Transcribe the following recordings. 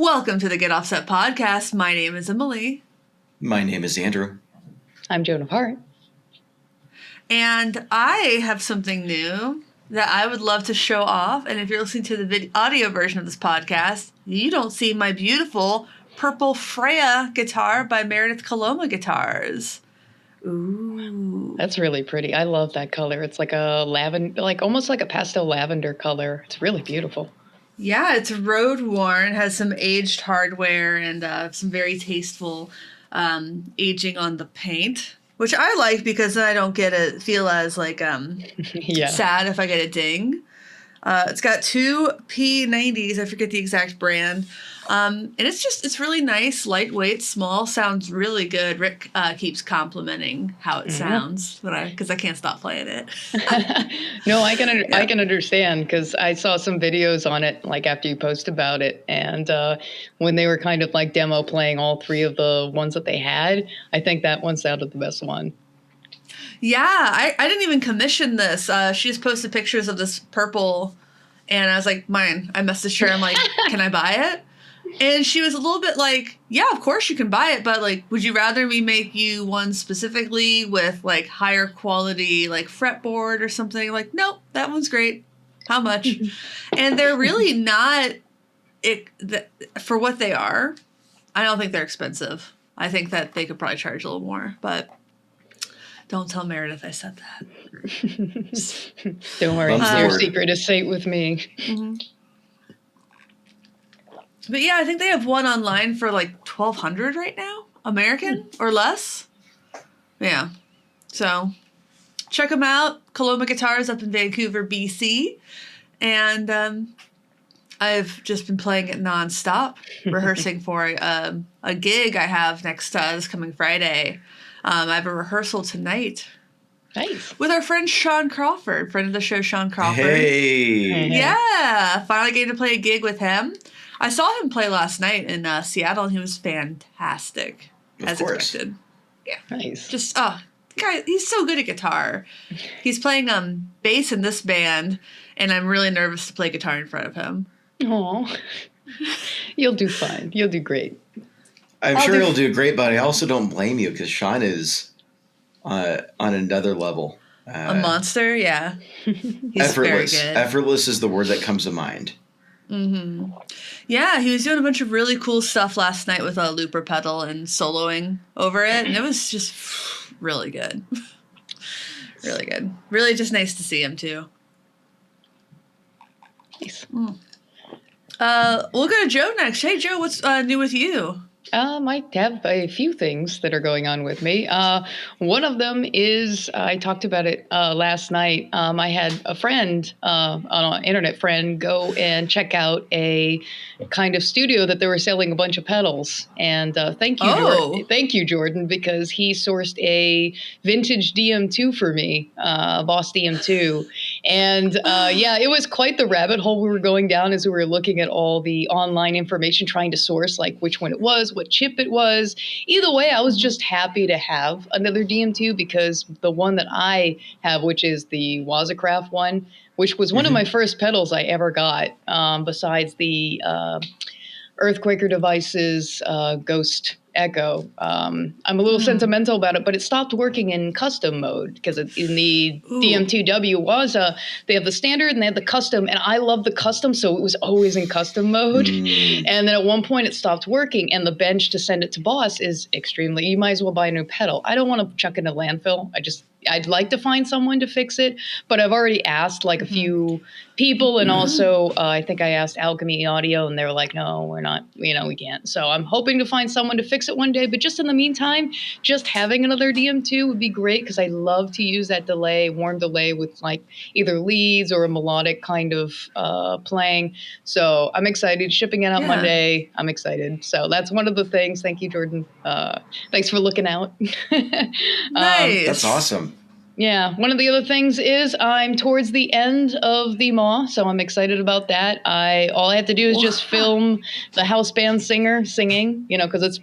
Welcome to the Get Offset podcast. My name is Emily. My name is Andrew. I'm Joan of Heart. And I have something new that I would love to show off. And if you're listening to the audio version of this podcast, you don't see my beautiful purple Freya guitar by Meredith Coloma Guitars. Ooh. That's really pretty. I love that color. It's like a lavender, like almost like a pastel lavender color. It's really beautiful. Yeah, it's road worn, has some aged hardware and some very tasteful aging on the paint, which I like because then I don't feel as like sad if I get a ding. It's got two P90s, I forget the exact brand. And it's really nice, lightweight, small, sounds really good. Rick keeps complimenting how it sounds because I can't stop playing it. No, I can understand because I saw some videos on it like after you post about it, and when they were kind of like demo playing all three of the ones that they had, I think that one sounded the best one. Yeah, I didn't even commission this. She just posted pictures of this purple, and I was like, mine. I messaged her. I'm like, can I buy it? And she was a little bit like, yeah, of course you can buy it, but like, would you rather me make you one specifically with like higher quality, like fretboard or something? Like, nope, that one's great. How much? And they're really not, for what they are, I don't think they're expensive. I think that they could probably charge a little more, but don't tell Meredith I said that. Don't worry, your secret is safe with me. Mm-hmm. But yeah, I think they have one online for like $1,200 right now, American or less. Yeah, so check them out. Coloma Guitars up in Vancouver, BC, and I've just been playing it nonstop, rehearsing for a gig I have next this coming Friday. I have a rehearsal tonight. Nice. With our friend Sean Crawford, friend of the show, Sean Crawford. Hey. Yeah, finally getting to play a gig with him. I saw him play last night in Seattle, and he was fantastic, as expected. Yeah, nice. Just guy, he's so good at guitar. He's playing bass in this band, and I'm really nervous to play guitar in front of him. Aw, you'll do fine. You'll do great. I'm sure you'll do great, but I also don't blame you because Sean is on another level. A monster, yeah. He's effortless. Very good. Effortless is the word that comes to mind. Mm-hmm. Yeah, he was doing a bunch of really cool stuff last night with a looper pedal and soloing over it, and it was just really good. Really good. Really just nice to see him, too. Nice. We'll go to Joe next. Hey, Joe, what's new with you? I have a few things that are going on with me. One of them is, I talked about it last night. I had a friend, an internet friend, go and check out a kind of studio that they were selling a bunch of pedals. And thank you, Jordan, because he sourced a vintage DM2 for me, Boss DM2. And yeah, it was quite the rabbit hole we were going down as we were looking at all the online information, trying to source like which one it was, what chip it was. Either way, I was just happy to have another DM2 because the one that I have, which is the Wazacraft one, which was one of my first pedals I ever got, besides the Earthquaker Devices Ghost Echo. I'm a little sentimental about it, but it stopped working in custom mode because in the DM2W Waza, they have the standard and they have the custom, and I love the custom, so it was always in custom mode. And then at one point it stopped working, and the bench to send it to Boss is extremely, you might as well buy a new pedal. I don't want to chuck it in a landfill. I'd like to find someone to fix it, but I've already asked like a few people, and also I think I asked Alchemy Audio, and they were like, no, we're not, we can't. So I'm hoping to find someone to fix it one day, but just in the meantime, just having another DM2 would be great because I love to use that warm delay with like either leads or a melodic kind of playing. So I'm excited. Shipping it out Monday. I'm excited. So that's one of the things. Thank you, Jordan. Thanks for looking out. Nice. That's awesome. Yeah. One of the other things is I'm towards the end of the MAW, so I'm excited about that. All I have to do is just film the house band singer singing, because it's,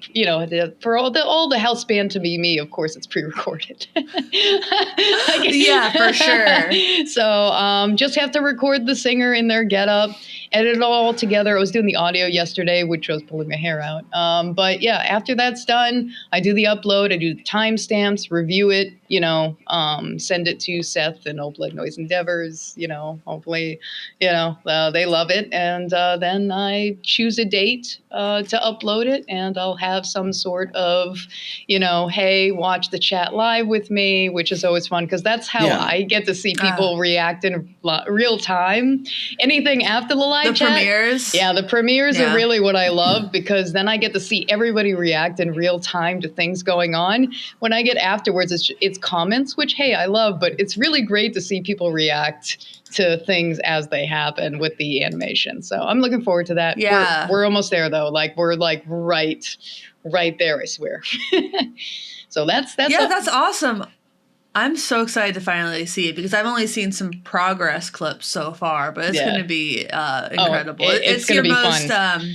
for all the house band to be me, of course, it's pre-recorded. Yeah, for sure. So just have to record the singer in their getup. edit it all together. I was doing the audio yesterday, which was pulling my hair out. But yeah, after that's done, I do the upload, I do the timestamps, review it, send it to Seth and Old Blood Noise Endeavors, hopefully, they love it. And then I choose a date to upload it, and I'll have some sort of, hey, watch the chat live with me, which is always fun because that's how I get to see people react in real time. Anything after the live chat. Premieres. Yeah, the premieres are really what I love because then I get to see everybody react in real time to things going on. When I get afterwards, it's comments, which, hey, I love, but it's really great to see people react to things as they happen with the animation. So I'm looking forward to that. Yeah. We're almost there though. We're right there, I swear. So that's awesome. I'm so excited to finally see it because I've only seen some progress clips so far, but it's going to be incredible. It's your be most fun.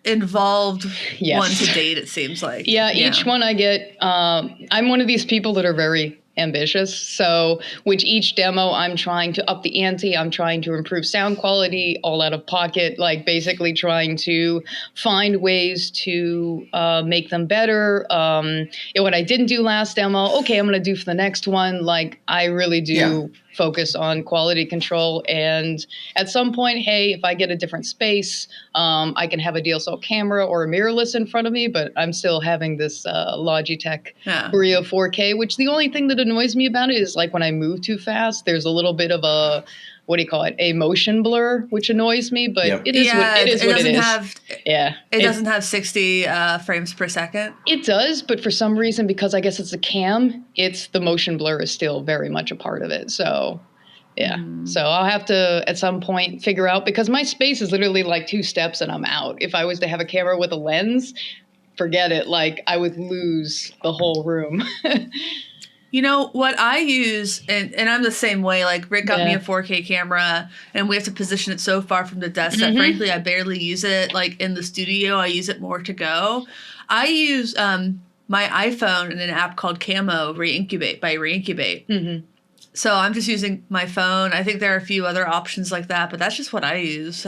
Involved one to date, it seems like. Yeah, each one I get, I'm one of these people that are very ambitious. So with each demo, I'm trying to up the ante. I'm trying to improve sound quality, all out of pocket, basically trying to find ways to make them better. What I didn't do last demo, okay, I'm going to do for the next one. I really do focus on quality control. And at some point, hey, if I get a different space, I can have a DSLR camera or a mirrorless in front of me, but I'm still having this Logitech Brio 4K, which the only thing that annoys me about it is when I move too fast, there's a little bit of a, what do you call it? A motion blur, which annoys me, but it is what it is. It doesn't have 60 frames per second. It does, but for some reason, because I guess it's a cam, the motion blur is still very much a part of it. So, so I'll have to at some point figure out, because my space is literally 2 steps and I'm out. If I was to have a camera with a lens, forget it. I would lose the whole room. You know what I use, and I'm the same way. Rick got me a 4K camera, and we have to position it so far from the desk that frankly I barely use it. In the studio, I use it more to go. I use my iPhone in an app called Camo Reincubate by Reincubate. Mm-hmm. So I'm just using my phone. I think there are a few other options like that, but that's just what I use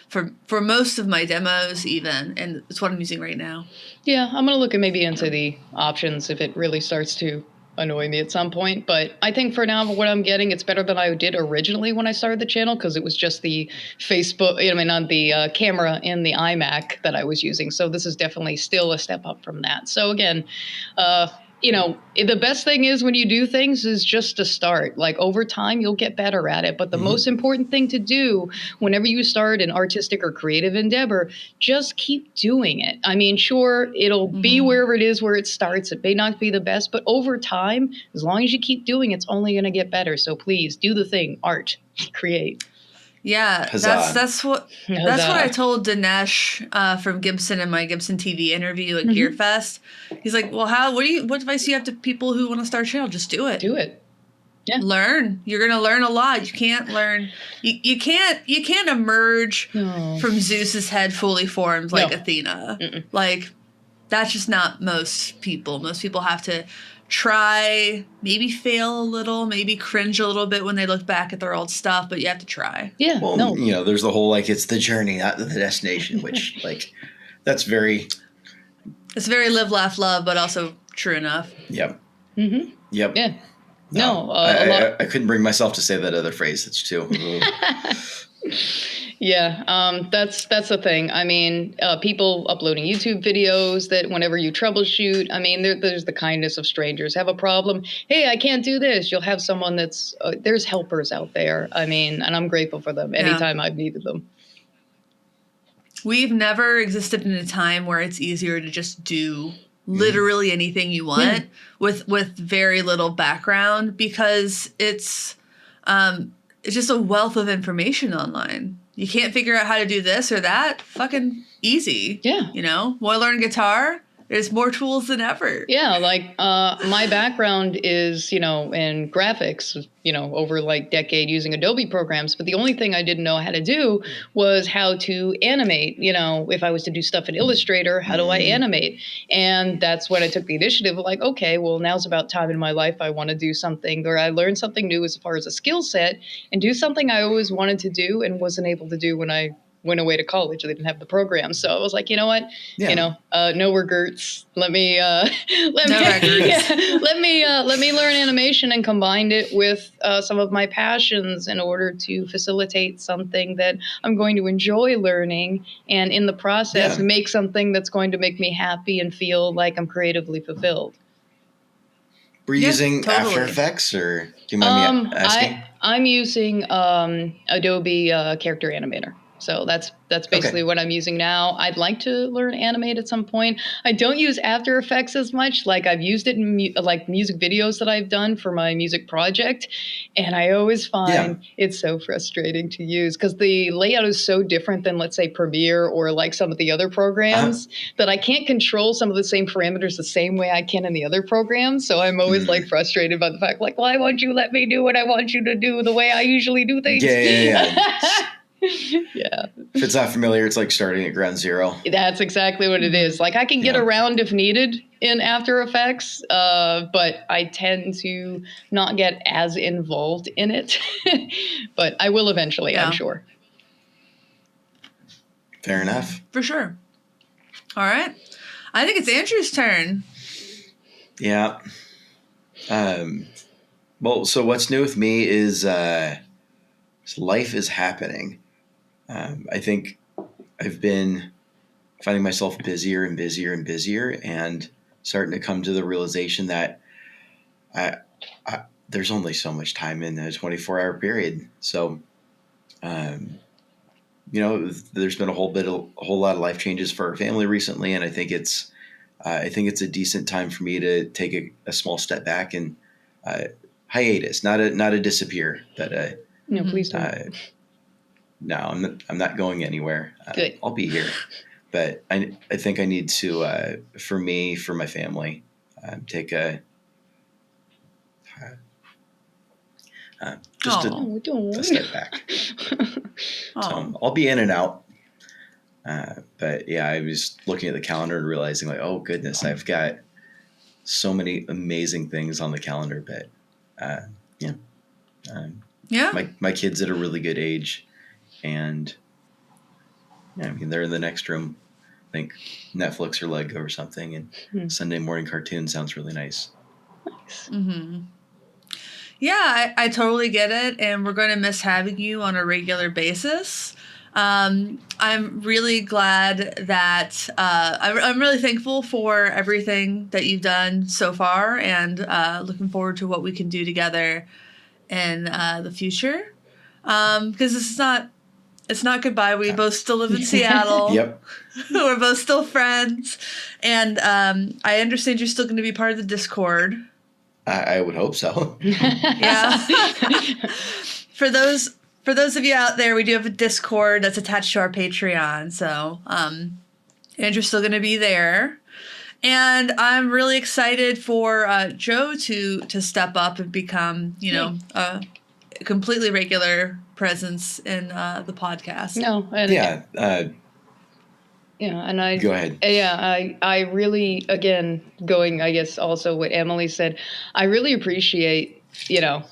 for most of my demos, even, and it's what I'm using right now. Yeah, I'm gonna look at maybe into the options if it really starts to annoy me at some point, but I think for now what I'm getting, it's better than I did originally when I started the channel, because it was just the Facebook, on the camera in the iMac that I was using. So this is definitely still a step up from that. So again, the best thing is when you do things is just to start. Over time, you'll get better at it. But the most important thing to do whenever you start an artistic or creative endeavor, just keep doing it. Sure, it'll be wherever it is where it starts. It may not be the best, but over time, as long as you keep doing, it's only going to get better. So please do the thing, art, create. Yeah, that's what I told Dinesh from Gibson in my Gibson TV interview at GearFest. He's like, "Well, what advice do you have to people who want to start a channel? Just do it. Do it. Yeah. Learn. You're gonna learn a lot. You can't learn. You can't emerge from Zeus's head fully formed like Athena. That's just not most people. Most people have to try, maybe fail a little, maybe cringe a little bit when they look back at their old stuff, but you have to try. Yeah. Well, there's the whole it's the journey, not the destination, which that's very. It's very live, laugh, love, but also true enough. Yep. Mm-hmm. Yep. Yeah. No, I couldn't bring myself to say that other phrase. That's too. Yeah, that's the thing. People uploading YouTube videos that whenever you troubleshoot, there's the kindness of strangers. Have a problem, hey, I can't do this. You'll have someone that's there's helpers out there. And I'm grateful for them anytime I've needed them. We've never existed in a time where it's easier to just do literally anything you want with very little background, because it's just a wealth of information online. You can't figure out how to do this or that? Fucking easy. Yeah. Want to learn guitar? There's more tools than ever. Yeah, like my background is, in graphics, over like decade using Adobe programs. But the only thing I didn't know how to do was how to animate. If I was to do stuff in Illustrator, how do I animate? And that's when I took the initiative of like, okay, well, now's about time in my life I want to do something, or I learned something new as far as a skill set and do something I always wanted to do and wasn't able to do when I went away to college. They didn't have the program. So I was like, you know what? Yeah. No regrets. Let me regrets. let me learn animation and combine it with some of my passions in order to facilitate something that I'm going to enjoy learning, and in the process make something that's going to make me happy and feel like I'm creatively fulfilled. Were you using After Effects, or do you mind me asking? I'm using Adobe Character Animator. So that's basically what I'm using now. I'd like to learn Animate at some point. I don't use After Effects as much. Like I've used it in music videos that I've done for my music project, and I always find it's so frustrating to use because the layout is so different than, let's say, Premiere or like some of the other programs that I can't control some of the same parameters the same way I can in the other programs. So I'm always like frustrated by the fact, like, why won't you let me do what I want you to do the way I usually do things? Yeah. Yeah. If it's not familiar, it's like starting at ground zero. That's exactly what it is. Like I can get around if needed in After Effects, but I tend to not get as involved in it. But I will eventually, I'm sure. Fair enough. For sure. All right. I think it's Andrew's turn. Yeah. Well, so what's new with me is life is happening. I think I've been finding myself busier and busier and busier, and starting to come to the realization that there's only so much time in a 24-hour period. So, there's been a whole lot of life changes for our family recently, and I think it's a decent time for me to take a small step back and hiatus, not a disappear, but no, please don't. No, I'm not going anywhere. Good. I'll be here, but I think I need to, for me, for my family, take a step back. So I'll be in and out. But yeah, I was looking at the calendar and realizing, like, oh goodness, I've got so many amazing things on the calendar. But my kids at a really good age. And they're in the next room. I think Netflix or Lego or something. And Sunday morning cartoon sounds really nice. Mm-hmm. Yeah, I totally get it. And we're going to miss having you on a regular basis. I'm really glad that I'm really thankful for everything that you've done so far, and looking forward to what we can do together in the future. Because it's not goodbye. We both still live in Seattle. Yep. We're both still friends. And I understand you're still going to be part of the Discord. I would hope so. Yeah. For those of you out there, we do have a Discord that's attached to our Patreon. So Andrew's still going to be there. And I'm really excited for Joe to step up and become, a completely regular presence in the podcast. No. And I go ahead. Yeah, I really, again, going, I guess, also what Emily said, I really appreciate,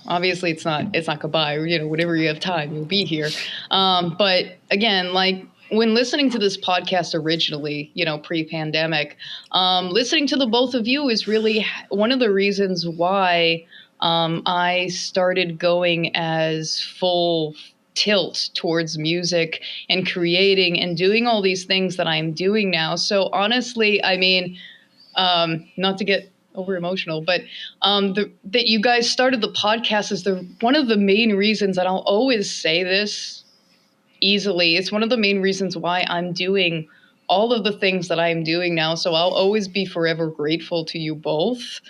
obviously it's not goodbye, whenever you have time, you'll be here. But again, like when listening to this podcast originally, pre-pandemic, listening to the both of you is really one of the reasons why I started going as full tilt towards music and creating and doing all these things that I'm doing now. So honestly, I mean, not to get over emotional, but that you guys started the podcast is one of the main reasons, and I'll always say this easily, it's one of the main reasons why I'm doing all of the things that I'm doing now. So I'll always be forever grateful to you both.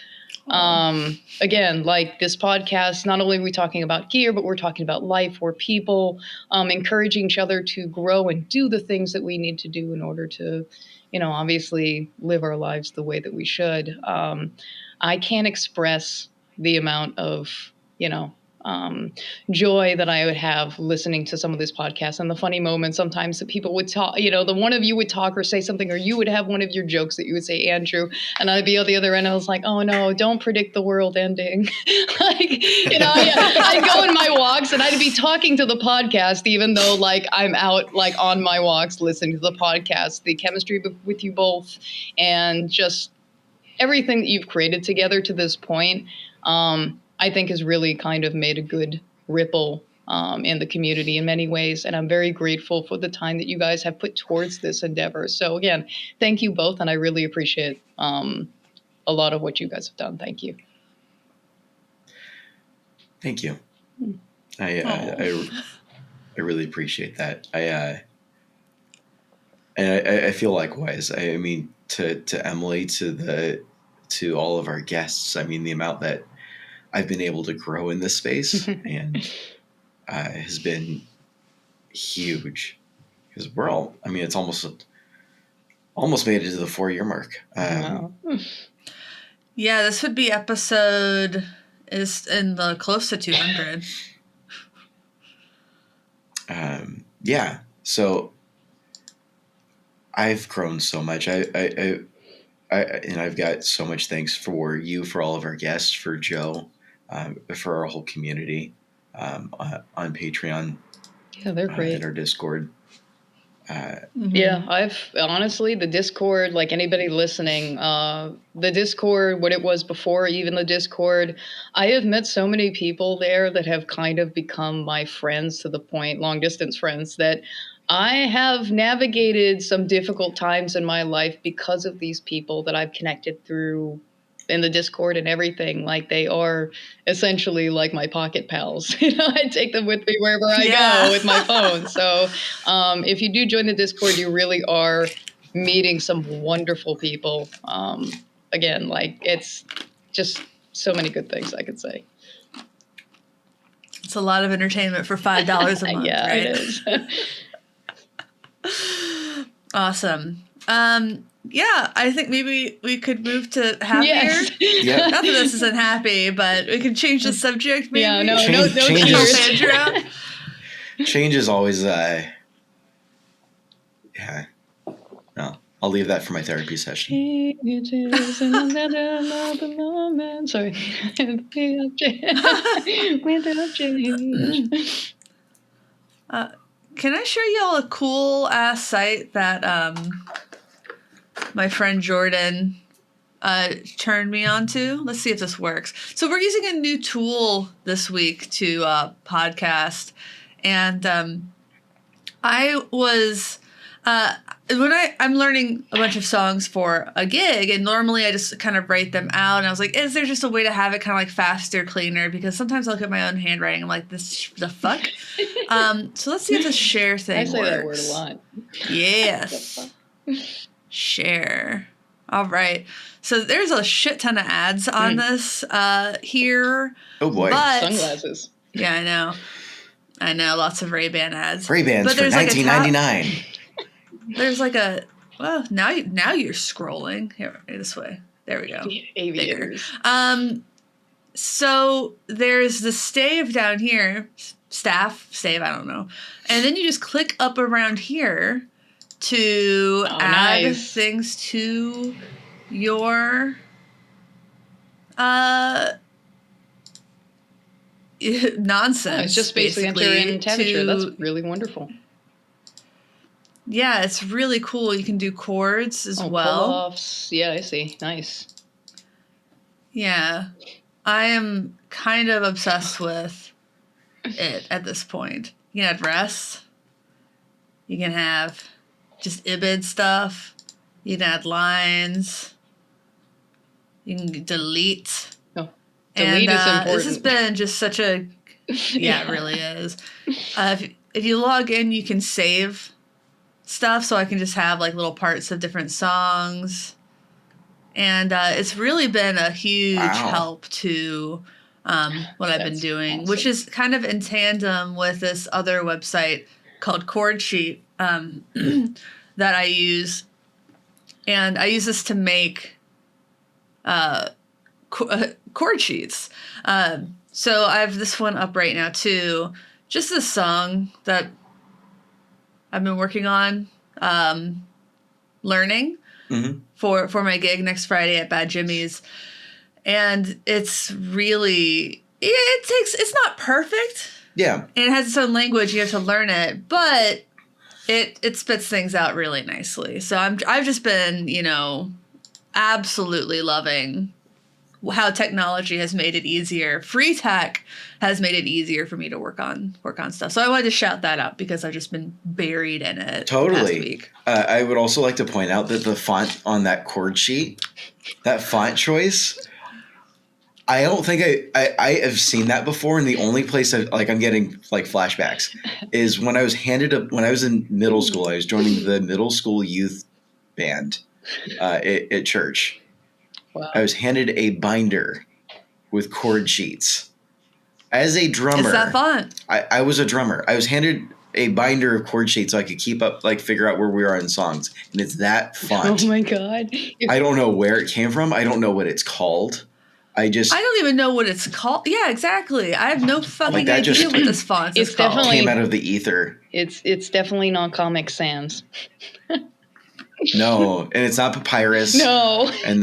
Again, like this podcast, not only are we talking about gear, but we're talking about life. We're people, encouraging each other to grow and do the things that we need to do in order to, obviously live our lives the way that we should. I can't express the amount of, joy that I would have listening to some of these podcasts, and the funny moments sometimes that people would talk, the one of you would talk or say something, or you would have one of your jokes that you would say, Andrew, and I'd be on the other end. I was like, oh no, don't predict the world ending. I'd go in my walks and I'd be talking to the podcast, even though I'm out on my walks listening to the podcast. The chemistry with you both, and just everything that you've created together to this point, I think has really kind of made a good ripple in the community in many ways. And I'm very grateful for the time that you guys have put towards this endeavor. So again, thank you both. And I really appreciate a lot of what you guys have done. Thank you. Thank you. I really appreciate that. I feel likewise. I mean, to Emily, to all of our guests, I mean, the amount that I've been able to grow in this space and has been huge, because it's almost made it to the 4-year mark. Wow. Yeah, this would be episode is in the close to 200. Yeah. So I've grown so much. And I've got so much thanks for you, for all of our guests, for Joe, for our whole community on Patreon. Yeah, they're great. And our Discord. Yeah, I've honestly, the Discord, like anybody listening, the Discord, what it was before, even the Discord, I have met so many people there that have kind of become my friends, to the point, long distance friends, that I have navigated some difficult times in my life because of these people that I've connected through in the Discord and everything. Like, they are essentially like my pocket pals. I take them with me wherever I go with my phone. So if you do join the Discord, you really are meeting some wonderful people. Again, it's just so many good things I could say. It's a lot of entertainment for $5 a month. Yeah, right? it is. Awesome. Yeah, I think maybe we could move to happier. Yes. Yeah. Not that this isn't happy, but we could change the subject maybe. Yeah, no Changes. tears. Change is always, yeah. No, I'll leave that for my therapy session. Sorry. Can I show y'all a cool ass site that my friend Jordan turned me onto? Let's see if this works. So we're using a new tool this week to podcast, and I was when I'm learning a bunch of songs for a gig, and normally I just kind of write them out, and I was like, is there just a way to have it kind of like faster, cleaner? Because sometimes I look at my own handwriting, I'm like, this the fuck? So let's see if the share thing works. I say that word a lot. Yes. Share. All right. So there's a shit ton of ads on this here. Oh boy. But, Sunglasses. yeah, I know. Lots of Ray-Ban ads. Ray-Bans for $19.99. There's like a, well, now you're scrolling. Here, this way. There we go. Aviators. So there's the stave down here. Stave, I don't know. And then you just click up around here to add things to your nonsense. It's just basically enter in temperature. That's really wonderful. Yeah, it's really cool. You can do chords as well. Pull-offs. Yeah, I see. Nice. Yeah. I am kind of obsessed with it at this point. You can add rest. You can have just ibid stuff. You can add lines. You can delete. Oh, delete is important. This has been just such a... Yeah, it really is. If you log in, you can save stuff, so I can just have like little parts of different songs. And it's really been a huge help to what I've been doing, awesome. Which is kind of in tandem with this other website called Chord Sheet that I use. and I use this to make chord sheets. So I have this one up right now too. Just a song that I've been working on, learning for my gig next Friday at Bad Jimmy's, and it's really it's not perfect. Yeah, and it has its own language. You have to learn it, but it spits things out really nicely. So I've just been, absolutely loving how technology has made it easier. Free tech has made it easier for me to work on stuff. So I wanted to shout that out because I've just been buried in it. Totally. The past week. I would also like to point out that the font on that chord sheet, that font choice, I don't think I have seen that before. And the only place I'm getting like flashbacks is when I was when I was in middle school. I was joining the middle school youth band at church. Wow. I was handed a binder with chord sheets. As a drummer, It's that font. I was a drummer. I was handed a binder of chord sheets so I could keep up, figure out where we are in songs. And it's that font. Oh my God. I don't know where it came from. I don't know what it's called. I don't even know what it's called. Yeah, exactly. I have no fucking idea what this font is called. Definitely came out of the ether. It's definitely not Comic Sans. No, and it's not Papyrus. No. And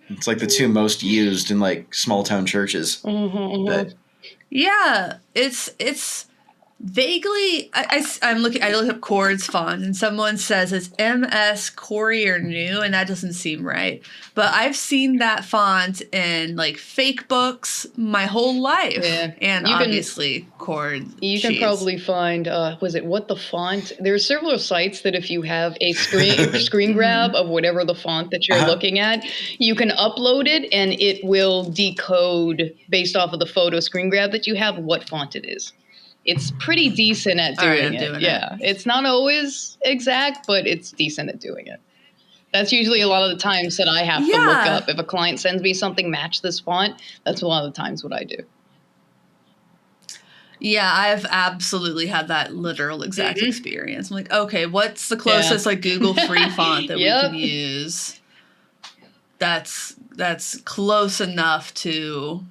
it's like the two most used in small town churches. Mm-hmm. But yeah, it's vaguely. I look up chords font, and someone says it's MS Courier New, and that doesn't seem right. But I've seen that font in fake books my whole life, and obviously chord. You sheets. can probably find was it What the Font? There are several sites that if you have a screen grab of whatever the font that you're looking at, you can upload it and it will decode based off of the photo screen grab that you have what font it is. It's pretty decent at doing it. Yeah. It's not always exact, but it's decent at doing it. That's usually a lot of the times that I have to look up. If a client sends me something, match this font, that's a lot of the times what I do. Yeah, I've absolutely had that literal exact experience. I'm like, okay, what's the closest Google free font that we can use? That's close enough to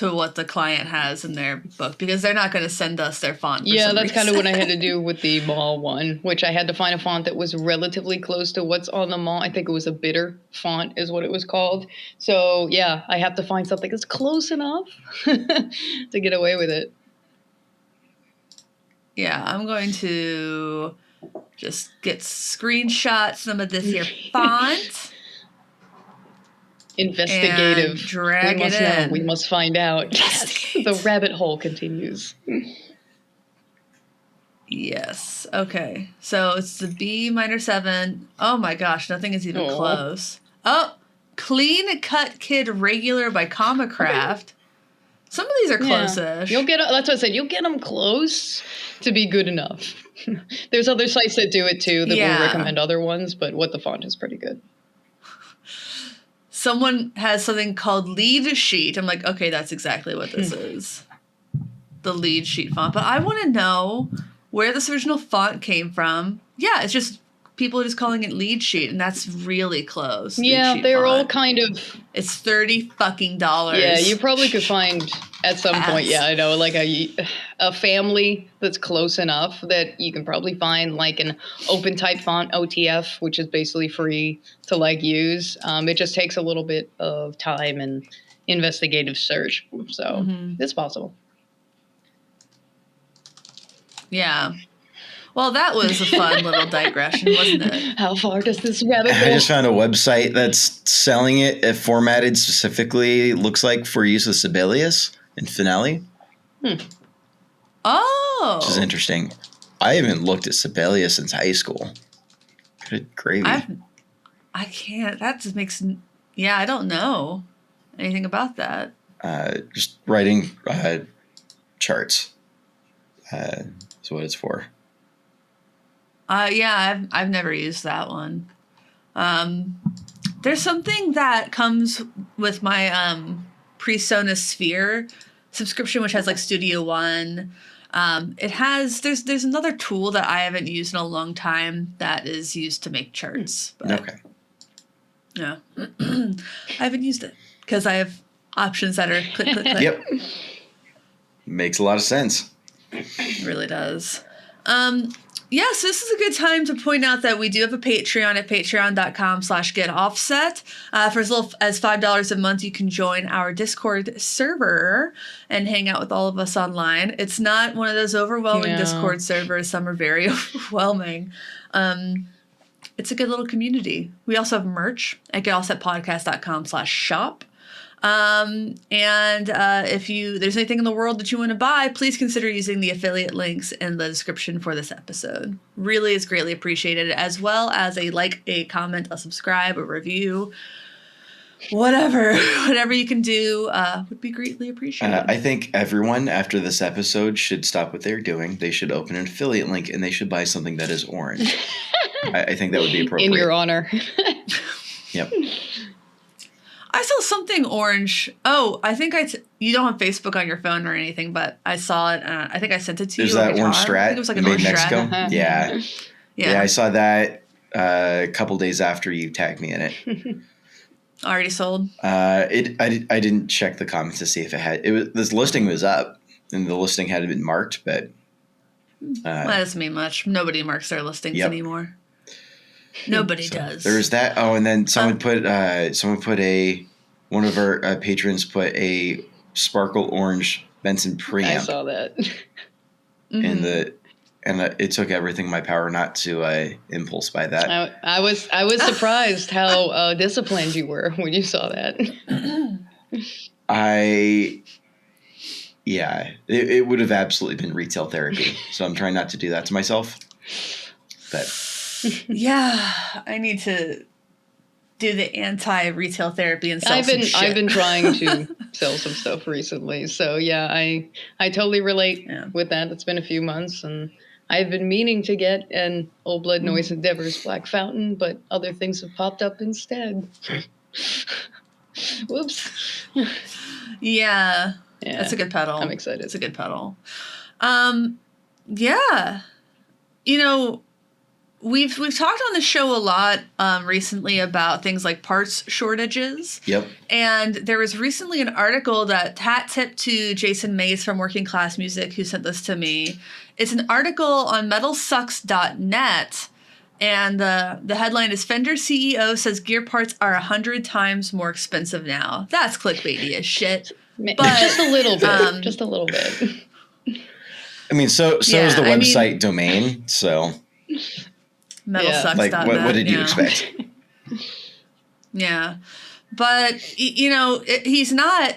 what the client has in their book, because they're not going to send us their font. That's kind of what I had to do with the mall one, which I had to find a font that was relatively close to what's on the mall. I think it was a bitter font is what it was called. So yeah, I have to find something that's close enough to get away with it. Yeah, I'm going to just get screenshots some of this here font. Investigative. And drag it in. We must find out. Yes, the rabbit hole continues. Yes. Okay. So it's the B minor 7. Oh my gosh, nothing is even close. Oh, Clean Cut Kid Regular by Comicraft. Some of these are close-ish. You'll get. That's what I said. You'll get them close to be good enough. There's other sites that do it too that will recommend other ones, but What the Font is pretty good. Someone has something called Lead Sheet. I'm like, okay, that's exactly what this is. The Lead Sheet font. But I want to know where this original font came from. Yeah, it's just people are just calling it Lead Sheet, and that's really close. Yeah, they're all kind of. It's $30 fucking. Yeah, you probably could find at some point. Yeah, I know, a family that's close enough that you can probably find an open type font OTF, which is basically free to use. It just takes a little bit of time and investigative search, so it's possible. Yeah. Well, that was a fun little digression, wasn't it? How far does this rabbit go? I just found a website that's selling it formatted specifically, looks like, for use with Sibelius and Finale. Oh. Which is interesting. I haven't looked at Sibelius since high school. Good gravy. I can't. That just makes... Yeah, I don't know anything about that. Just writing charts is what it's for. Yeah, I've never used that one. There's something that comes with my Presonus Sphere subscription, which has Studio One, There's another tool that I haven't used in a long time that is used to make charts. But, Okay. Yeah. I haven't used it because I have options that are click, click, click. Yep. Makes a lot of sense. It really does. Yes, this is a good time to point out that we do have a Patreon at patreon.com/getoffset. For as little as $5 a month, you can join our Discord server and hang out with all of us online. It's not one of those overwhelming Discord servers. Some are very overwhelming. It's a good little community. We also have merch at getoffsetpodcast.com/shop. If there's anything in the world that you want to buy, please consider using the affiliate links in the description for this episode. Really is greatly appreciated, as well as a like, a comment, a subscribe, a review, whatever you can do would be greatly appreciated. I think everyone after this episode should stop what they're doing. They should open an affiliate link and they should buy something that is orange. I think that would be appropriate. In your honor. Yep. I saw something orange. Oh, I think you don't have Facebook on your phone or anything, but I saw it. I think I sent it to you. There's that orange Strat. I think it was like an made orange Mexico. Strat. Yeah. Yeah, I saw that a couple days after you tagged me in it. Already sold? I didn't check the comments to see if it had. This listing was up, and the listing had been marked, but that doesn't mean much. Nobody marks their listings anymore. Nobody does. There was that. Oh, and then one of our patrons put a sparkle orange Benson preamp. I saw that. And it took everything in my power not to impulse buy that. I was surprised how disciplined you were when you saw that. It would have absolutely been retail therapy. So I'm trying not to do that to myself. But yeah, I need to do the anti-retail therapy and sell some shit. I've been trying to sell some stuff recently. So yeah, I totally relate with that. It's been a few months and I've been meaning to get an Old Blood Noise Endeavors Black Fountain, but other things have popped up instead. Whoops. Yeah. That's a good pedal. I'm excited. It's a good pedal. Yeah. We've talked on the show a lot recently about things like parts shortages. Yep. And there was recently an article that hat tip to Jason Mays from Working Class Music, who sent this to me. It's an article on metalsucks.net, and the headline is Fender CEO says gear parts are 100 times more expensive now. That's clickbaity as shit. But just a little bit. Just a little bit. I mean, so is the website domain, so... metalsucks.net. Like, what did you expect? Yeah. But, he's not...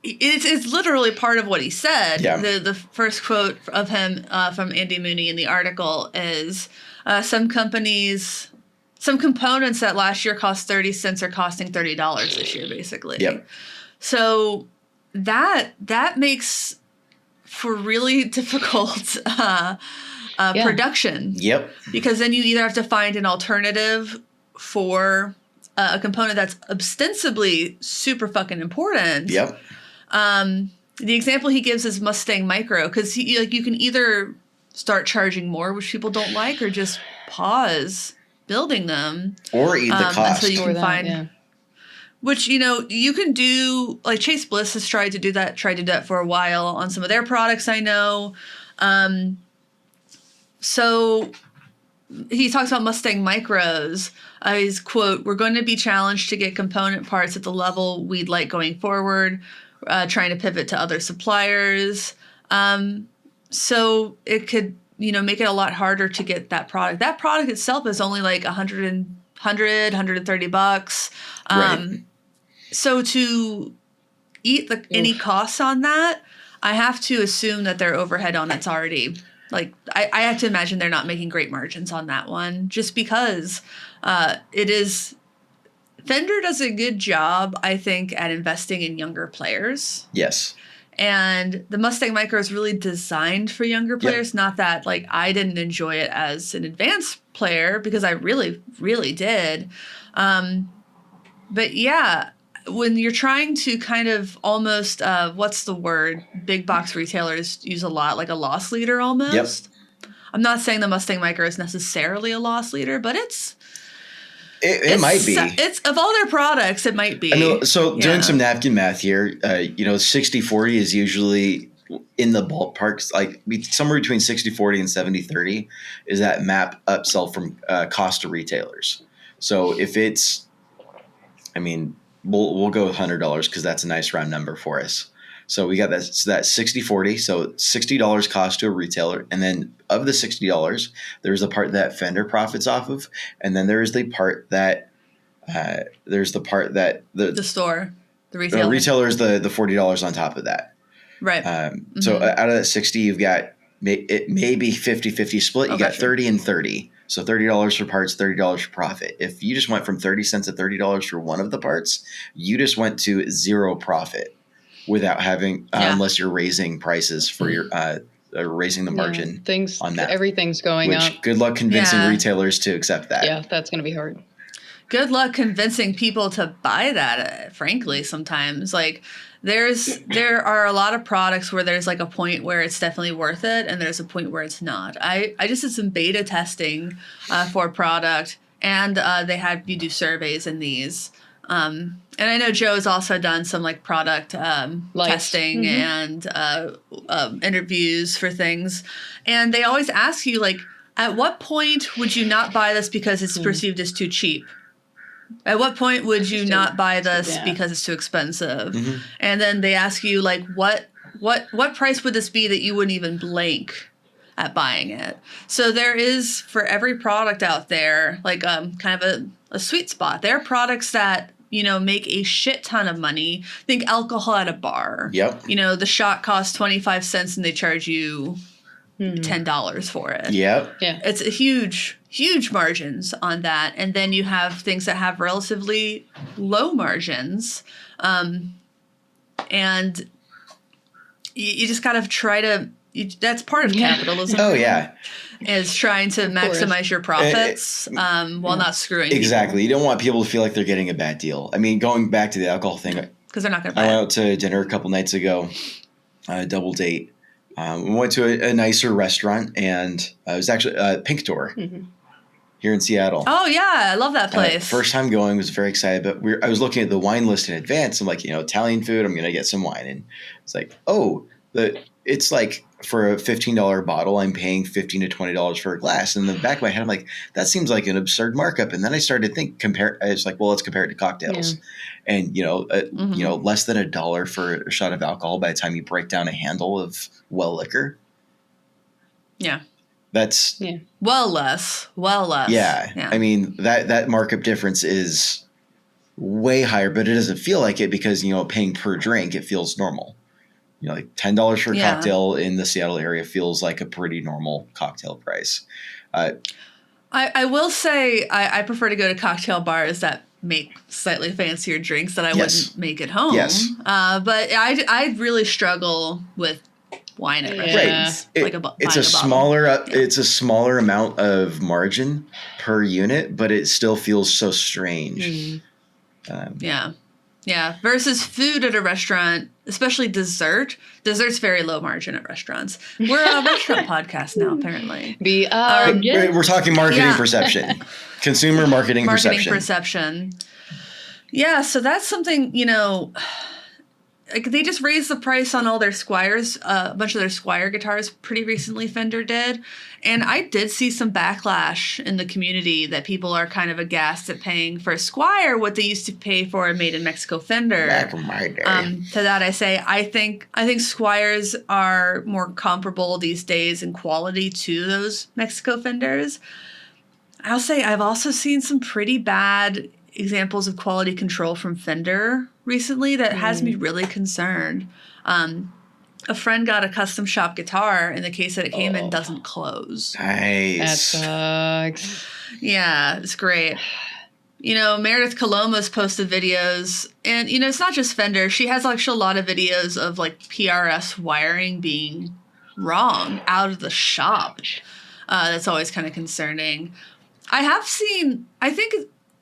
It's literally part of what he said. Yeah. The first quote of him from Andy Mooney in the article is, some components that last year cost 30 cents are costing $30 this year, basically. Yep. So that makes for really difficult production. Yep. Because then you either have to find an alternative for a component that's ostensibly super fucking important. Yep. The example he gives is Mustang Micro, because you can either start charging more, which people don't like, or just pause building them, or eat the cost until you can find. Which you can do. Like Chase Bliss has tried to do that for a while on some of their products. I know. So he talks about Mustang Micros. His quote, "We're going to be challenged to get component parts at the level we'd like going forward, trying to pivot to other suppliers." So it could, make it a lot harder to get that product. That product itself is only like $130. Right. So to eat any costs on that, I have to assume that their overhead on it's already... Like, I have to imagine they're not making great margins on that one, just because it is... Fender does a good job, I think, at investing in younger players. Yes. And the Mustang Micro is really designed for younger players. Yep. Not that, I didn't enjoy it as an advanced player, because I really, really did. But yeah, when you're trying to kind of almost, what's the word? Big box retailers use a lot, like a loss leader almost. Yep. I'm not saying the Mustang Micro is necessarily a loss leader, but it might be. It's of all their products, it might be. I mean, so doing some napkin math here, 60-40 is usually in the ballpark, like somewhere between 60-40 and 70-30 is that map upsell from cost to retailers. So if it's, I mean, we'll go with $100 because that's a nice round number for us. So we got that 60-40, so $60 cost to a retailer, and then of the $60, there's the part that Fender profits off of, and then there's the part that the store, the retailer. The retailer is the $40 on top of that. Right. So out of that 60, you've got it may be 50-50 split. You got 30 and 30. So $30 for parts, $30 for profit. If you just went from 30 cents to $30 for one of the parts, you just went to zero profit without having, unless you're raising prices for your raising the margin on that. Everything's going up. Good luck convincing retailers to accept that. Yeah, that's going to be hard. Good luck convincing people to buy that, frankly, sometimes. Like, there are a lot of products where there's like a point where it's definitely worth it, and there's a point where it's not. I just did some beta testing for a product, and they had you do surveys in these. And I know Joe's also done some like product testing and interviews for things. And they always ask you, like, at what point would you not buy this because it's perceived as too cheap? At what point would you not buy this because it's too expensive? Mm-hmm. And then they ask you, like, what price would this be that you wouldn't even blink at buying it? So there is, for every product out there, like kind of a sweet spot. There are products that, make a shit ton of money. Think alcohol at a bar. Yep. The shot costs 25 cents and they charge you $10 for it. Yep. Yeah. It's a huge margins on that. And then you have things that have relatively low margins. And you just gotta try to, that's part of capitalism. Oh, yeah. Is trying to maximize your profits while not screwing Exactly. people. You don't want people to feel like they're getting a bad deal. I mean, going back to the alcohol thing. Because they're not going to buy I it. went out to dinner a couple nights ago, a double date. We went to a nicer restaurant, and it was actually Pink Door here in Seattle. Oh, yeah. I love that place. First time going, was very excited. But I was looking at the wine list in advance. I'm like, Italian food, I'm going to get some wine. And it's like, it's like for a $15 bottle, I'm paying $15 to $20 for a glass. And in the back of my head, I'm like, that seems like an absurd markup. And then I started to think, it's like, well, let's compare it to cocktails. Yeah. And, less than $1 for a shot of alcohol by the time you break down a handle of well liquor. Yeah. That's well less. Yeah. I mean, that markup difference is way higher, but it doesn't feel like it because, paying per drink, it feels normal. Like $10 for a cocktail in the Seattle area feels like a pretty normal cocktail price. I will say I prefer to go to cocktail bars that make slightly fancier drinks that I wouldn't make at home. Yes. But I really struggle with wine at restaurants. Right. It's a smaller amount of margin per unit, but it still feels so strange. Yeah. Versus food at a restaurant, especially dessert. Dessert's very low margin at restaurants. We're a restaurant podcast now, apparently. We're talking marketing perception. Consumer marketing perception. Yeah, so that's something, like they just raised the price on all their Squiers, a bunch of their Squier guitars pretty recently, Fender did. And I did see some backlash in the community that people are kind of aghast at paying for a Squier what they used to pay for a made in Mexico Fender. Back in my day. To that I say, I think Squiers are more comparable these days in quality to those Mexico Fenders. I'll say I've also seen some pretty bad examples of quality control from Fender recently that has me really concerned. A friend got a custom shop guitar, and the case that it came in doesn't close. Nice. That sucks. Yeah, it's great. Meredith Colomos posted videos, and, it's not just Fender. She has actually a lot of videos of, like, PRS wiring being wrong out of the shop. That's always kind of concerning. I have seen, I think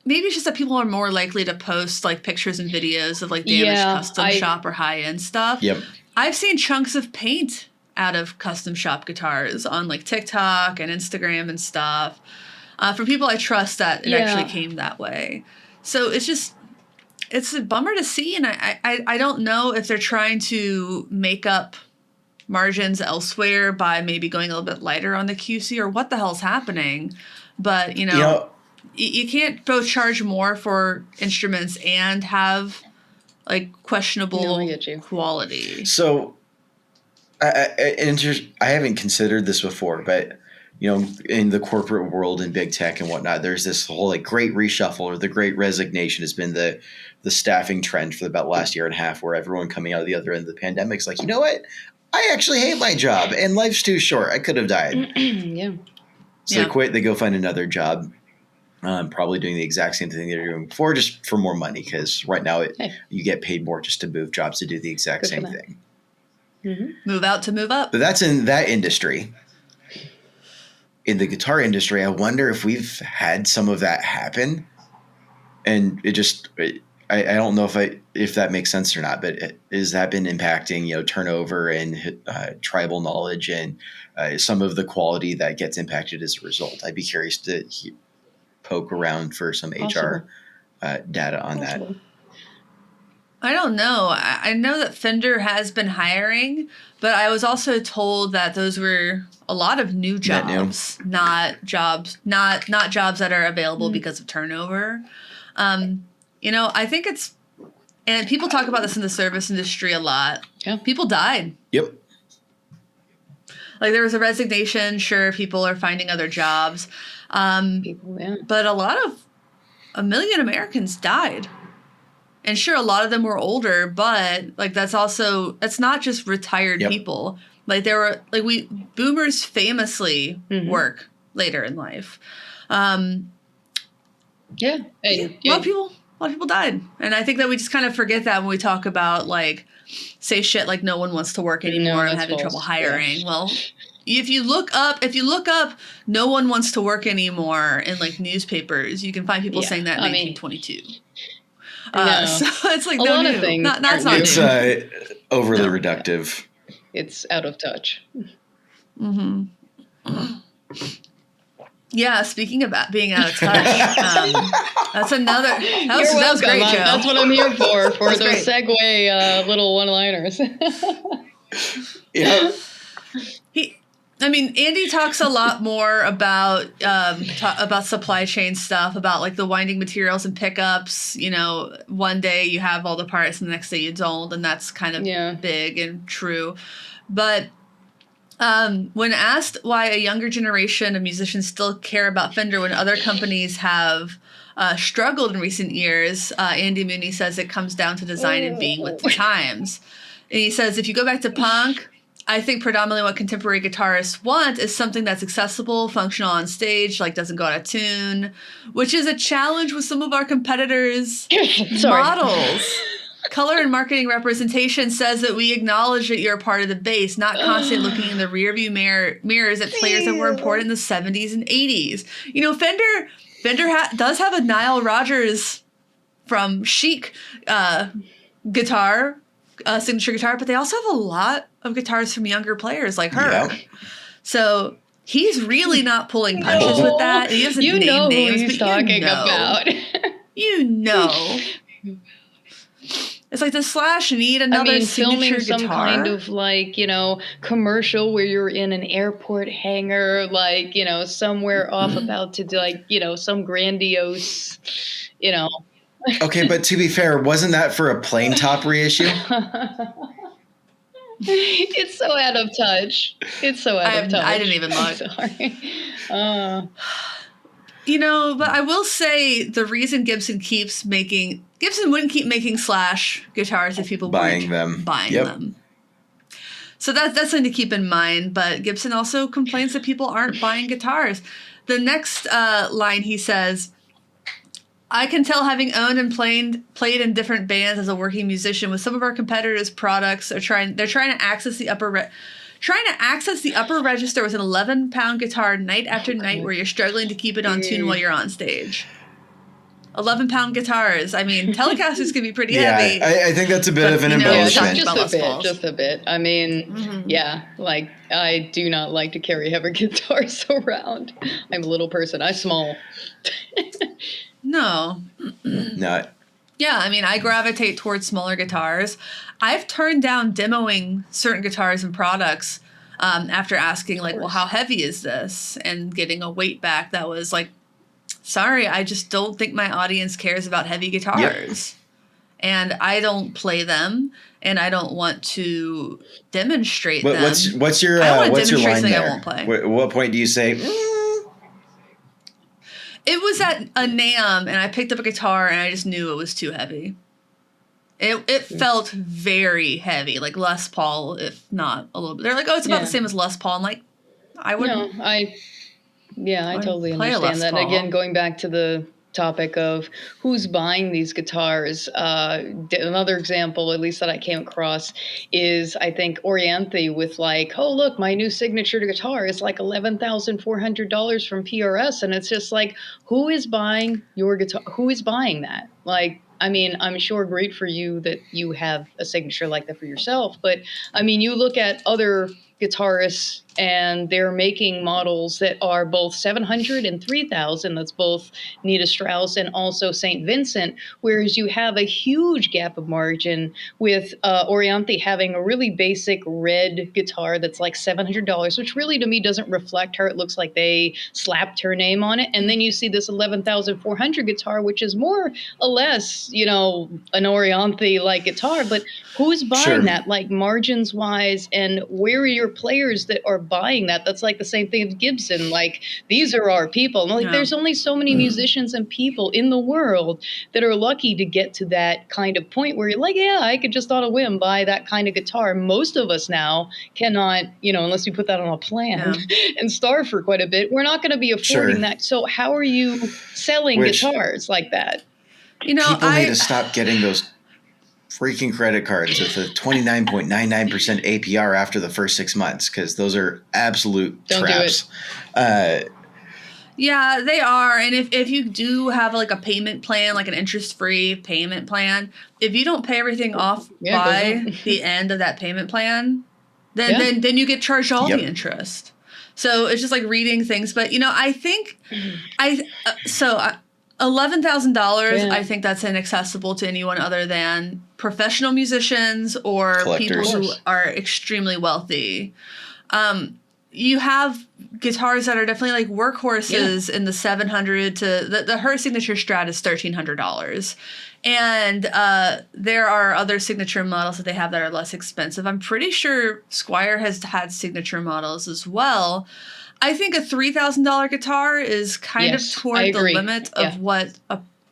maybe it's just that people are more likely to post like pictures and videos of like damaged custom shop or high end stuff. Yep. I've seen chunks of paint out of custom shop guitars on like TikTok and Instagram and stuff from people I trust that it actually came that way. So it's a bummer to see, and I don't know if they're trying to make up margins elsewhere by maybe going a little bit lighter on the QC or what the hell's happening. But, you can't both charge more for instruments and have like questionable quality. So I haven't considered this before, but in the corporate world and big tech and whatnot, there's this whole like great reshuffle or the great resignation has been the staffing trend for about last year and a half, where everyone coming out of the other end of the pandemic is like, you know what? I actually hate my job and life's too short. I could have died. So they quit, they go find another job, probably doing the exact same thing they're doing before, just for more money. Because right now you get paid more just to move jobs to do the exact same thing. Mm-hmm. Move out to move up. But that's in that industry. In the guitar industry, I wonder if we've had some of that happen. And it just, I don't know if that makes sense or not, but has that been impacting, turnover and tribal knowledge and some of the quality that gets impacted as a result? I'd be curious to poke around for some HR data on that. I don't know. I know that Fender has been hiring, but I was also told that those were a lot of new jobs, not jobs that are available because of turnover. I think and people talk about this in the service industry a lot. Yeah. People died. Yep. Like there was a resignation. Sure, people are finding other jobs. But a million Americans died. And sure, a lot of them were older, but like that's not just retired people. Like there were boomers famously work later in life. A lot of people died. And I think that we just kind of forget that when we talk about like say shit like no one wants to work anymore and having trouble hiring. Yeah. Well, if you look up no one wants to work anymore in like newspapers, you can find people saying that in 1922. So it's like a lot of things. It's overly reductive. It's out of touch. Mm-hmm. Yeah, speaking about being out of touch, that's another. That was great, Joe. That's what I'm here for those segue little one-liners. Yeah. Andy talks a lot more about supply chain stuff, about like the winding materials and pickups. One day you have all the parts and the next day you don't, and that's kind of big and true. But when asked why a younger generation of musicians still care about Fender when other companies have struggled in recent years, Andy Mooney says it comes down to design and being with the times. And he says, if you go back to punk, I think predominantly what contemporary guitarists want is something that's accessible, functional on stage, like doesn't go out of tune, which is a challenge with some of our competitors' models. Color and marketing representation says that we acknowledge that you're a part of the base, not constantly looking in the rearview mirrors at players that were important in the 70s and 80s. Fender does have a Nile Rodgers from Chic guitar, signature guitar, but they also have a lot of guitars from younger players like her. Yeah. So he's really not pulling punches with that. He doesn't name names, who he's talking about. It's like, does Slash need another signature filming some guitar? kind of like, commercial where you're in an airport hangar, like, somewhere off about to like, some grandiose, Okay, but to be fair, wasn't that for a Plane Top reissue? It's so out of touch. I didn't even look. Sorry. But I will say the reason Gibson wouldn't keep making Slash guitars if people buying weren't them. Buying them. So that's something to keep in mind. But Gibson also complains that people aren't buying guitars. The next line he says, I can tell, having owned and played in different bands as a working musician, with some of our competitors' products they're trying to access the upper register with an 11-pound guitar night after night, where you're struggling to keep it on tune while you're on stage. 11-pound guitars. I mean, Telecasters can be pretty Yeah, heavy. I think that's a bit of an you know, embellishment. Just a bit. I mean, yeah, like I do not like to carry heavy guitars around. I'm a little person. I'm small. No. No. Yeah, I mean, I gravitate towards smaller guitars. I've turned down demoing certain guitars and products after asking, like, well, how heavy is this? And getting a weight back that was like, sorry, I just don't think my audience cares about heavy guitars. Yep. And I don't play them, and I don't want to demonstrate them. What's your line there? I won't play. What point do you say? It was at a NAMM, and I picked up a guitar, and I just knew it was too heavy. It felt very heavy, like Les Paul, if not a little bit. They're like, oh, it's about the same as Les Paul. I'm like, I wouldn't. No, I totally understand that. Again, going back to the topic of who's buying these guitars, another example, at least that I came across, is I think Orianthi with like, oh, look, my new signature guitar is like $11,400 from PRS. And it's just like, who is buying your guitar? Who is buying that? Like, I mean, I'm sure great for you that you have a signature like that for yourself. But I mean, you look at other guitarists and they're making models that are both 700 and 3000. That's both Nita Strauss and also St. Vincent, whereas you have a huge gap of margin with Orianthi having a really basic red guitar that's like $700, which really to me doesn't reflect her. It looks like they slapped her name on it. And then you see this 11,400 guitar, which is more or less, you know, an Orianthi like guitar, but who's buying that, like margins wise, and where are your players that are buying that? That's like the same thing as Gibson. Like, these are our people. And like, there's only so many musicians and people in the world that are lucky to get to that kind of point where you're like, yeah, I could just on a whim buy that kind of guitar. Most of us now cannot, you know, unless you put that on a plan and starve for quite a bit, we're not going to be affording that. So how are you selling guitars like that? You know, people need to stop getting those freaking credit cards with a 29.99% APR after the first 6 months, because those are absolute traps. Yeah, they are. And if you do have like a payment plan, like an interest-free payment plan, if you don't pay everything off by the end of that payment plan, then you get charged all the interest. So it's just like reading things. But, you know, I think $11,000, I think that's inaccessible to anyone other than professional musicians or collectors. People who are extremely wealthy. You have guitars that are definitely like workhorses in the $700 to her signature Strat is $1,300. And there are other signature models that they have that are less expensive. I'm pretty sure Squier has had signature models as well. I think a $3,000 guitar is kind of toward the limit of what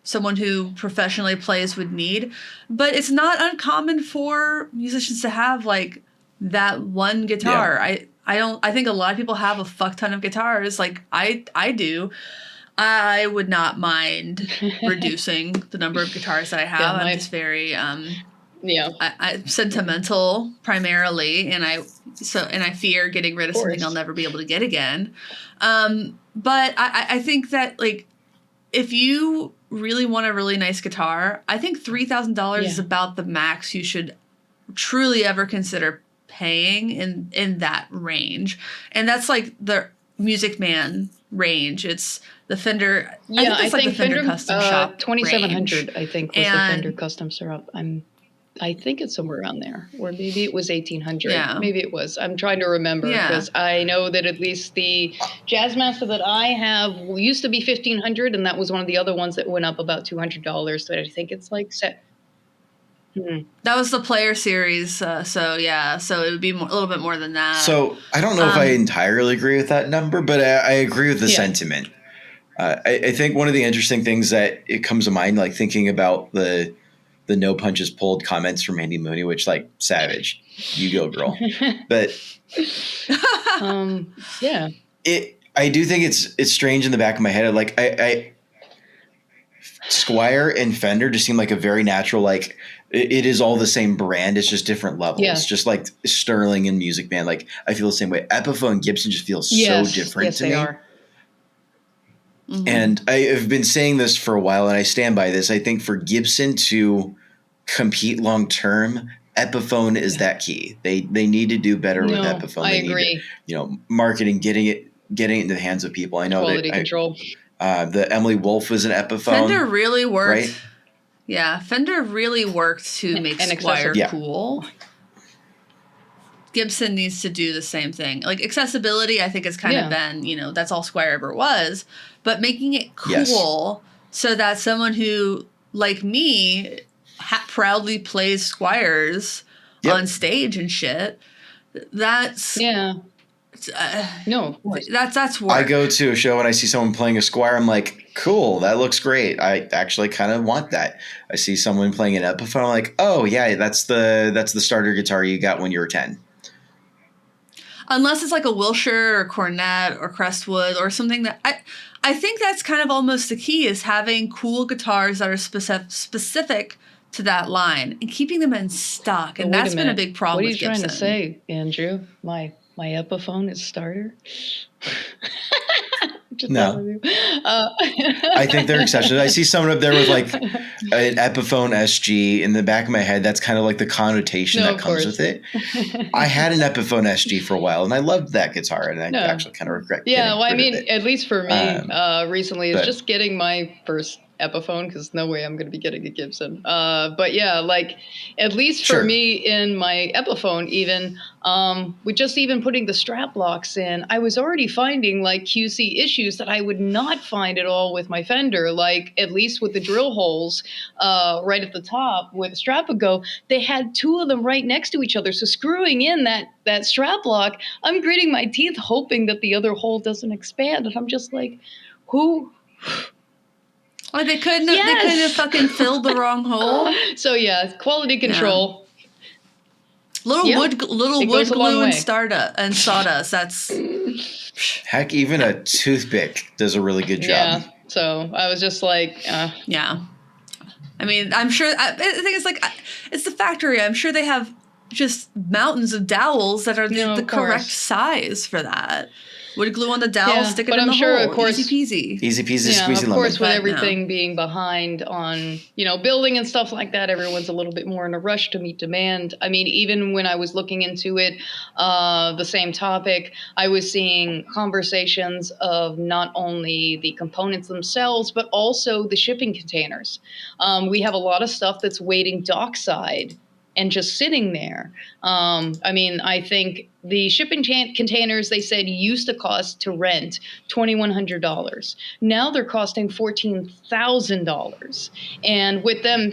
someone who professionally plays would need. But it's not uncommon for musicians to have like that one guitar. I think a lot of people have a fuck ton of guitars. Like I do. I would not mind reducing the number of guitars that I have. I'm just very I'm sentimental primarily, and I fear getting rid of something I'll never be able to get again. But I think that like if you really want a really nice guitar, I think $3,000 is about the max you should truly ever consider paying in that range. And that's like the Music Man range. It's the Fender. I think the Fender Custom Shop 2700. I think was the Fender Custom Shop. I think it's somewhere around there, or maybe it was 1800. Yeah. Maybe it was. I'm trying to remember because I know that at least the Jazzmaster that I have used to be 1500, and that was one of the other ones that went up about $200. But I think it's like set. That was the Player Series, so it would be a little bit more than that. So I don't know if I entirely agree with that number, but I agree with the sentiment. I think one of the interesting things that it comes to mind, like thinking about the no punches pulled comments from Andy Mooney, which like savage, you go girl. But I do think it's strange in the back of my head. Like I Squier and Fender just seem like a very natural, like it is all the same brand. It's just different levels, just like Sterling and Music Man. Like I feel the same way. Epiphone and Gibson just feel so different to me. Are. And I have been saying this for a while, and I stand by this. I think for Gibson to compete long term, Epiphone is that key. They need to do better with Epiphone. I They agree. need to, marketing, getting it into the hands of people. I know Quality control. The Emily Wolf is an Epiphone. Fender really worked. Right? Yeah, Fender really worked to make Squire cool. Gibson needs to do the same thing. Like accessibility, I think has kind of been, that's all Squire ever was. But making it cool so that someone who, like me, proudly plays Squires on stage and shit, that's... Yeah. No, of course. That's work. I go to a show and I see someone playing a Squire. I'm like, cool, that looks great. I actually kind of want that. I see someone playing an Epiphone. I'm like, oh yeah, that's the starter guitar you got when you were 10. Unless it's like a Wilshire or Cornet or Crestwood or something that I think that's kind of almost the key, is having cool guitars that are specific to that line and keeping them in stock. And that's been a big problem with Gibson. What are you trying to say, Andrew? My Epiphone is starter? No. I think they're exceptions. I see someone up there with like an Epiphone SG in the back of my head. That's kind of like the connotation that comes with it. I had an Epiphone SG for a while and I loved that guitar, and I actually kind of regret getting rid of it. At least for me, recently is just getting my first Epiphone, because no way I'm going to be getting a Gibson. But yeah, like at least for me in my Epiphone, even with just even putting the strap locks in, I was already finding like QC issues that I would not find at all with my Fender. Like at least with the drill holes right at the top where the strap would go, they had two of them right next to each other. So screwing in that strap lock, I'm gritting my teeth hoping that the other hole doesn't expand. And I'm just like, who... Or they couldn't have fucking filled the wrong hole. So yeah, quality control. Little wood glue and sawdust. That's heck. Even a toothpick does a really good job. Yeah. So I was just like, yeah. I mean, I'm sure. I think it's like it's the factory. I'm sure they have just mountains of dowels that are the correct size for that. Would glue on the dowel, stick it in the hole. Of course, easy peasy. Easy peasy, squeezy lemon. Of course, with everything being behind on, building and stuff like that, everyone's a little bit more in a rush to meet demand. I mean, even when I was looking into it, the same topic, I was seeing conversations of not only the components themselves, but also the shipping containers. We have a lot of stuff that's waiting dockside and just sitting there. I mean, I think the shipping containers, they said, used to cost to rent $2,100. Now they're costing $14,000. And with them...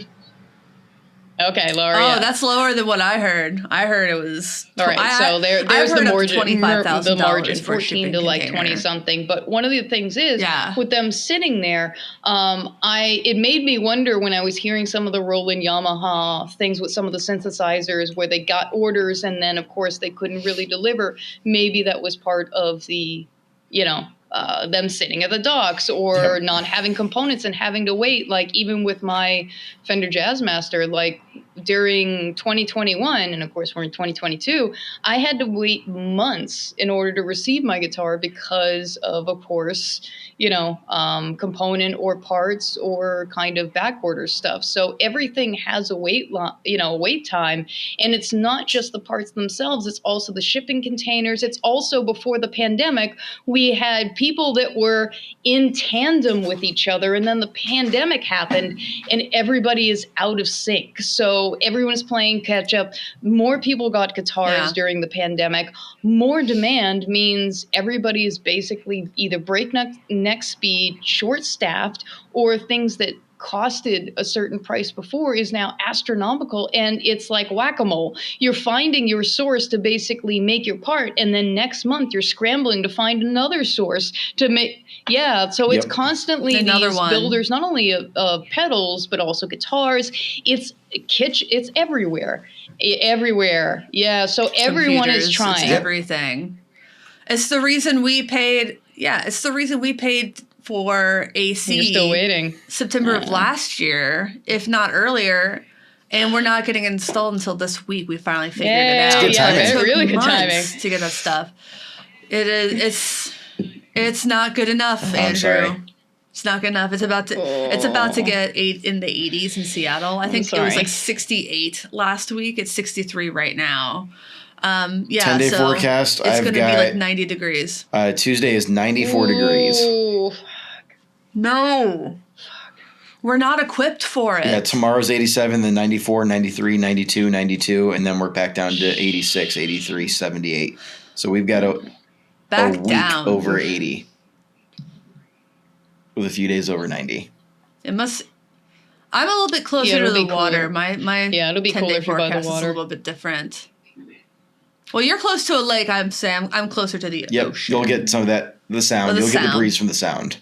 Okay, Laura. Oh, that's lower than what I heard. I heard it was... All right, so there's the margin, $14 to like 20 something. But one of the things is, with them sitting there, it made me wonder when I was hearing some of the Roland Yamaha things with some of the synthesizers where they got orders and then, of course, they couldn't really deliver. Maybe that was part of the, them sitting at the docks or not having components and having to wait. Like even with my Fender Jazzmaster, like during 2021, and of course we're in 2022, I had to wait months in order to receive my guitar because of course, component or parts or kind of back order stuff. So everything has a wait time, and it's not just the parts themselves. It's also the shipping containers. It's also before the pandemic, we had people that were in tandem with each other, and then the pandemic happened, and everybody is out of sync. So everyone is playing catch up. More people got guitars during the pandemic. More demand means everybody is basically either breakneck speed, short-staffed, or things that costed a certain price before is now astronomical, and it's like whack-a-mole. You're finding your source to basically make your part, and then next month you're scrambling to find another source to make. So it's constantly these builders, not only of pedals but also guitars. It's it's everywhere. So everyone is trying. It's everything. It's the reason we paid. It's the reason we paid for AC. You're still waiting. September of last year, if not earlier, and we're not getting installed until this week. We finally figured it out. Good timing. It took really good timing to get that stuff. It is. It's not good enough, Andrew. I'm sorry. It's not good enough. It's about to get in the 80s in Seattle. I think it was like 68 last week. It's 63 right now. 10-day forecast. It's going to be like 90 degrees. Tuesday is 94 degrees. No. We're not equipped for it. Yeah, tomorrow's 87, then 94, 93, 92, 92, and then we're back down to 86, 83, 78. So we've got a week over 80 with a few days over 90. I'm a little bit closer to the water. My it'll be 10-day forecast is a water. little bit different. Well, you're close to a lake. I'm closer to the ocean. You'll get some of that the sound. You'll get the breeze from the sound.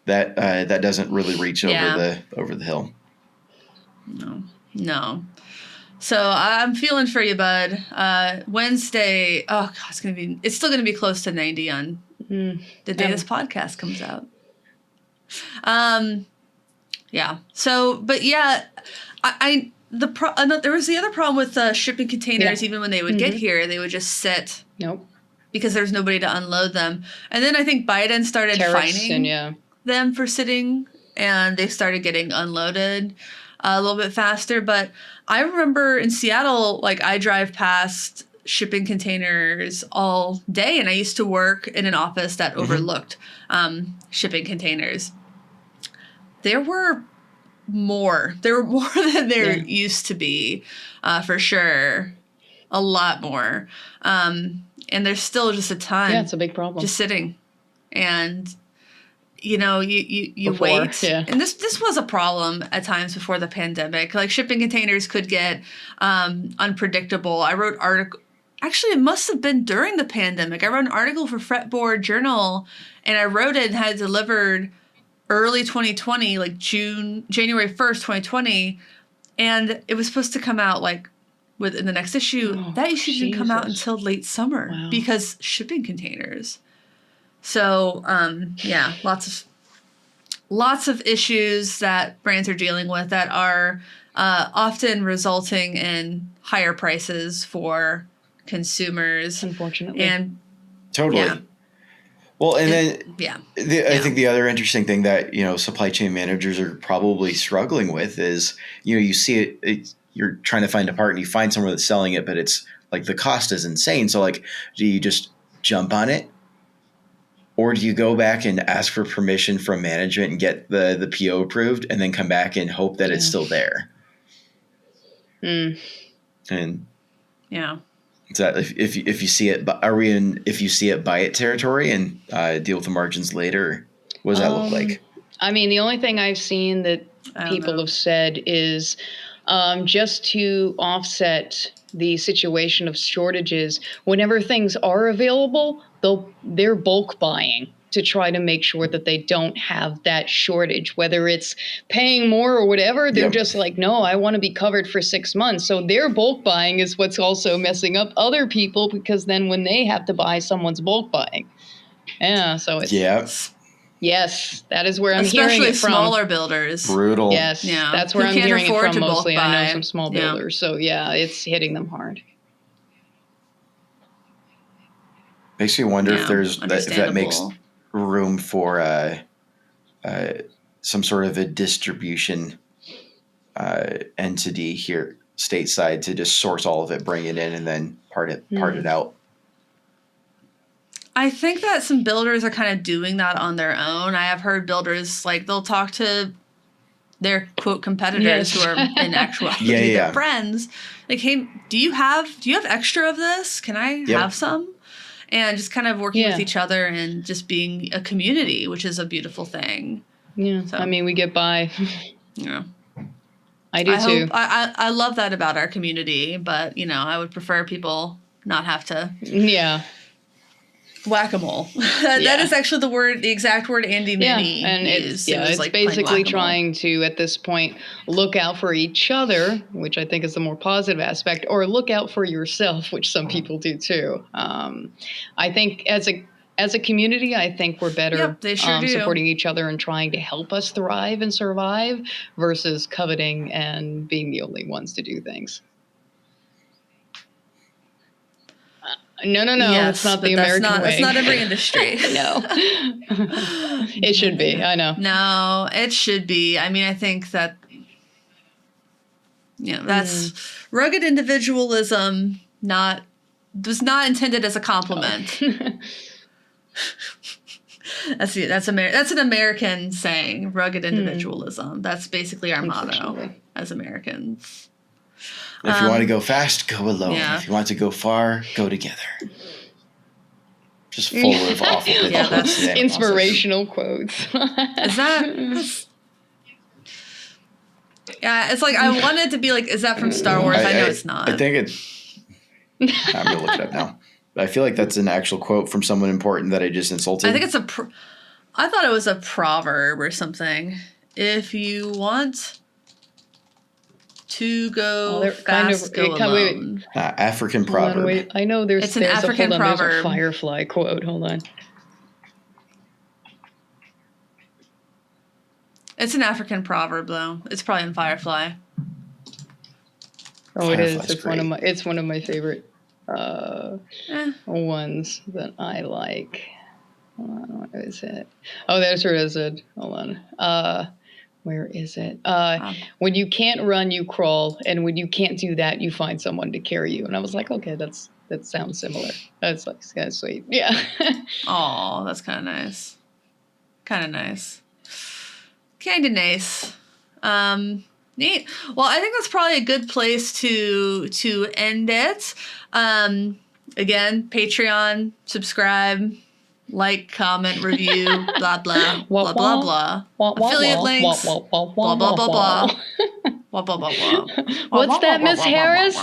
That doesn't really reach over the hill. No. So I'm feeling for you, bud. Wednesday. Oh God, it's still gonna be close to 90 on the day this podcast comes out. Yeah. So, but yeah, there was the other problem with shipping containers. Even when they would get here, they would just sit. Nope. Because there's nobody to unload them. And then I think Biden started fining them for sitting, and they started getting unloaded a little bit faster. But I remember in Seattle, like I drive past shipping containers all day, and I used to work in an office that overlooked shipping containers. There were more than there used to be, for sure. A lot more. And there's still just a ton. Yeah, it's a big problem. Just sitting. And, you wait. Yeah. And this was a problem at times before the pandemic. Like shipping containers could get unpredictable. I wrote actually, it must have been during the pandemic. I wrote an article for Fretboard Journal, and I wrote it and had it delivered early 2020, like January 1st, 2020. And it was supposed to come out like within the next issue. That issue didn't come out until late summer because shipping containers. So, lots of issues that brands are dealing with that are often resulting in higher prices for consumers. Unfortunately. And totally. Yeah. Well, and I think the other interesting thing that, supply chain managers are probably struggling with is, you see it, you're trying to find a part and you find somewhere that's selling it, but it's like the cost is insane. So like, do you just jump on it? Or do you go back and ask for permission from management and get the PO approved and then come back and hope that it's still there? And so if you see it, if you see it, buy it territory and deal with the margins later? What does that look like? I mean, the only thing I've seen that people have said is just to offset the situation of shortages, whenever things are available, they're bulk buying to try to make sure that they don't have that shortage, whether it's paying more or whatever. They're just like, no, I want to be covered for 6 months. So their bulk buying is what's also messing up other people, because then when they have to buy, someone's bulk buying. Yeah, so it's... Yes, that is where I'm hearing it from. Especially smaller builders. Brutal. Yes, that's where I'm hearing it from mostly. I know some small builders. So it's hitting them hard. Makes me wonder if that makes room for some sort of a distribution entity here stateside to just source all of it, bring it in, and then part it out. I think that some builders are kind of doing that on their own. I have heard builders, like, they'll talk to their quote competitors who are in actuality their friends. Like, hey, do you have extra of this? Can I have some? And just kind of working with each other and just being a community, which is a beautiful thing. Yeah, so, I mean, we get by. Yeah. I do too. I love that about our community, but, I would prefer people not have to. Yeah. Whack-a-mole. That is actually the exact word Andy Mooney used. It's like basically trying to, at this point, look out for each other, which I think is the more positive aspect, or look out for yourself, which some people do too. I think as a community, I think we're better supporting each other and trying to help us thrive and survive versus coveting and being the only ones to do things. No, Yes, it's not but the that's American not, way. that's not every industry. No. It should be. I know. No, it should be. I mean, I think that, that's rugged individualism, was not intended as a compliment. Oh. That's an American saying, rugged individualism. That's basically our motto Unfortunately. as Americans. If you want to go fast, go alone. Yeah. If you want to go far, go together. Just full of awful pitch Yeah, quotes that's today. Inspirational quotes. Is that? Yeah, it's like I wanted to be like, is that from Star Wars? I know it's not. I think it's. I'm gonna look it up now. But I feel like that's an actual quote from someone important that I just insulted. I think it's I thought it was a proverb or something. If you want to go fast, go alone. African Hold on, proverb. wait. I know there's It's an there's African there's a proverb. Firefly quote. Hold on. It's an African proverb, though. It's probably in Firefly. Oh, it is. Firefly's It's one of my favorite Eh. ones that I like. Hold on, what is it? Oh, that's where it is. Hold on. Where is it? When you can't run, you crawl, and when you can't do that, you find someone to carry you. And I was like, okay, that sounds similar. That's like kind of sweet. Yeah. Aw, that's kind of nice. Kind of nice. Kind of nice. Neat. Well, I think that's probably a good place to end it. Again, Patreon, subscribe, like, comment, review, blah blah blah blah blah. Affiliate links. Blah blah blah blah. Blah blah blah blah. What's that, Miss Harris?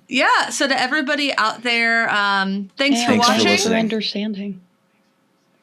Yeah, so to everybody out there, thanks for Thanks for watching. listening. Understanding.